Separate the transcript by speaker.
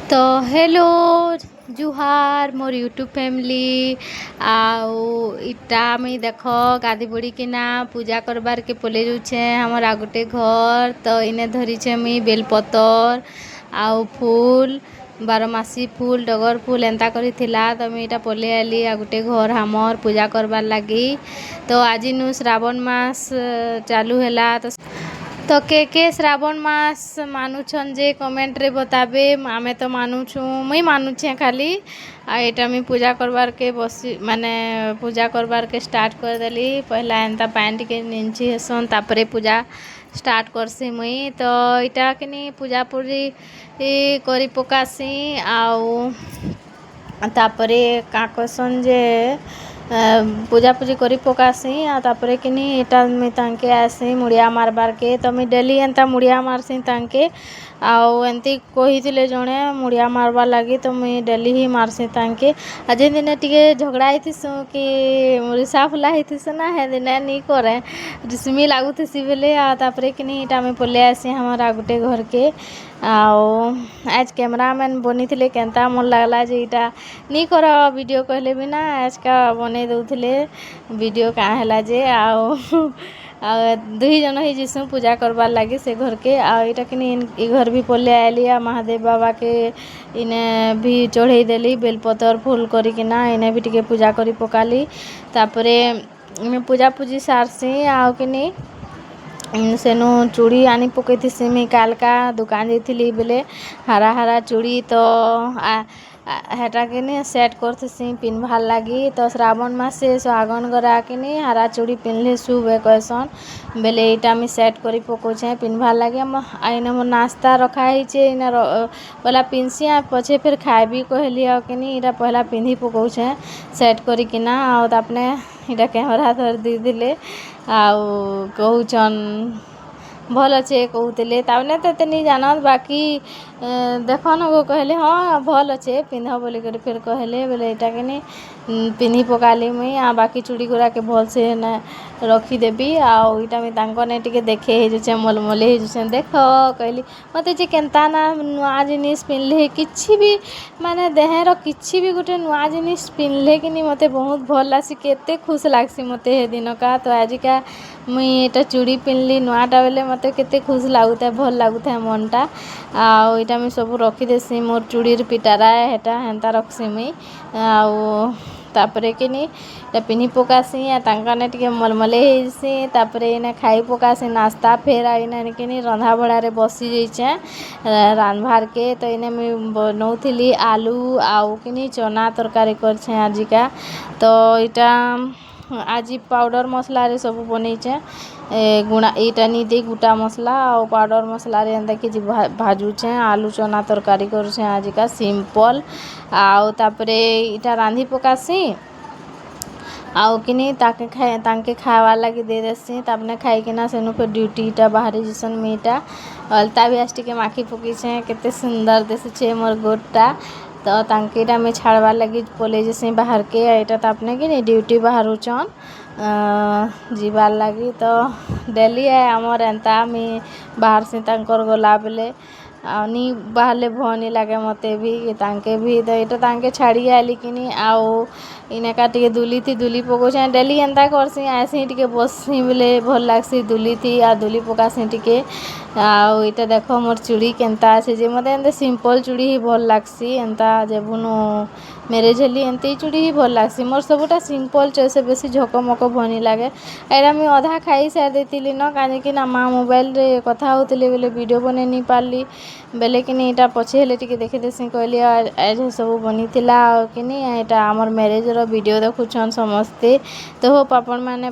Speaker 1: तो हेलो जुहार मोर YouTube family आउ इटा मुई देख गाधी बुड़ी किना पूजा करबार के पले जाऊे हमार आ गोटे घर तो इने धरीछे मुई बेलपतर आउ फूल बारमासी फूल डगर फूल एंता करी थिला तो मुई इटा पले आली आ गोटे घर हमर पूजा करबार लगी। तो आज नु श्रावण मास चालू हैला तो के श्रावण मास मानुछन जे कमेंट रे बताबे। आमे तो मानुछु मुई मानुछे खाली आ एटा मुई पूजा करबार के बसी माने पूजा करबार के स्टार्ट कर देली। पहला एंता पैंट के निंची हेसन तापरे पूजा स्टार्ट करसी मुई। तो इटा किनी पूजा पूरी करी पकासी आउ तापरे का कहसन जे पूजा पूजी करी पकासी आ तापरे किनी एटा मुई तांके आसी मुड़िया मारबार के। तो मुई डेली एंता मुड़िया मारसी तांके आउ एंती कहिथिले जणे मुड़िया मारबार लागी तो मुई डेली ही मारसी तांके। आ जे दिने टिके झगड़ा हेथिसु कि रिसा फुला हेथिसु ना हे दिने नी करे रिसमी लागुथिसी बेले आ तापरे किनी एटा मुई पले आसी हमर आ गोटे घर के। आउ आज कैमरामैन बनी थिले केंता मन लागला जे इटा नी कर वीडियो कहले बिना आज का बने दउथिले वीडियो का हैला जे आउ दुई जन ही जिसु पूजा करबार लागी से घर के। आ इटा किनी ई घर भी पले आली आ महादेव बाबा के इने भी चढ़े देली बेलपतर फूल करिकिना इने भी टिके पूजा करी पकाली। तापरे इने पूजा पूजी सारसी आउ किनी सेनु चूड़ी आनी पकईथिसी मुई कालका दुकान जाइथिली बेले हरा हरा चूड़ी तो हेटा किनी सेट करथिसी पिन्हबार लागी। तो श्रावण मासे सुहागन गरा किनी हरा चूड़ी पिन्हले शुभ कहसन बेले इटा मुई सेट करी पकोछे पिन्हबार लागी। आइने मोर नाश्ता रखा हिचे इने पहला पिनसी आ पछे फिर खाइबी कहली आ किनी इटा पहला पिन्ही पकोछे सेट करिकिना आउ तापने इटा कैमरा धर दी दिले आउ कहउछन भल अच्छे कहते ताने तो एते नहीं जानत बाकी देखन गो कहले हाँ भल अच्छे पिंध बोली कर फिर कहले बोले इटा के नहीं पिन्ही पकाली मुई आ बाकी चूड़ी गुड़ा के भल से न रखीदेवी आउ इटा मुई तांको ने टिके देखे हे मलमले हे देख कहली मत जे केन्ता ना नुआ जिनिस पिन्हले किछि भी माने देहर किछि भी गोटे नुआ जिनिस पिन्हले कि नहीं मते बहुत भल लासी केते खुश लागसी मते हे दिन का। तो आजिका मुई एटा चूड़ी पिन्हली नुआटा बेले मते केते खुश लागुता भल लागुता मनटा आउ इटा मुई सब रखी देसी मोर चूड़ीर पिटारा हेटा हेंता रखसी मुई आउ तापरे किनी एटा पिन्ही पकासी आ तांकाने टिके मलमले हेसी तापरे इने खाई पकासी नाश्ता फेर इने किनी रंधा बड़ा रे बसी जाइछे रांधबार के। तो इने मुई बनौथिली आलू आउ किनी चना तरकारी करछे आजिका। तो इटा आज पाउडर मसला रे सब बनैछे गुणा इटा नी दे गुटा मसला और पाउडर मसला रे एंदा कि भाजुछे आलू चना तरकारी करछे आजिका सिंपल आउ तापरे इटा रांधी पकासी आउ किनी तांके खावा लगी दे देसी तापने खाई किना सेनु फिर ड्यूटी इटा बाहरी जिसन मीटा अलता भी आज टिके माखी पकीछे केते सुंदर दिसुछे मोर गोटा। तो तांके इटा में छाड़बार लगी पले जैसे बाहर के इटा तापने कि नहीं ड्यूटी बाहरुचन जीवार लगी। तो डेली है आमर एंता मी बाहर से तांकर गला बेले नी बाहरले भनी लागे मते भी तांके भी। तो इटा तांके छाड़ी आली किनी आउ इने का टिके दुली थी दुली पकोछे डेली एंता करसी ऐसे टिके बससी बेले भल लागसी दुली थी आ दुली पकासी टिके आउ इटा देखो मोर चूड़ी केंता আছে जे मते एंते सिंपल चूड़ी ही भल लागसी एंता जेबुनु मैरिज हेली एंते चूड़ी ही भल लागसी मोर सबटा सिंपल चोइसे बेसी झकमक भनी लागे। एरा मी अधा खाई सार देतिली न काजे कि ना माँ मोबाइल रे कथा होतिले बेले वीडियो बने नी पारली बेले किनी इटा पछे हेले टिके देखि देसी कहली आज सब बनिथिला किनी एटा हमर मैरिज रो वीडियो देखुछन समस्ते। तो होप आपण माने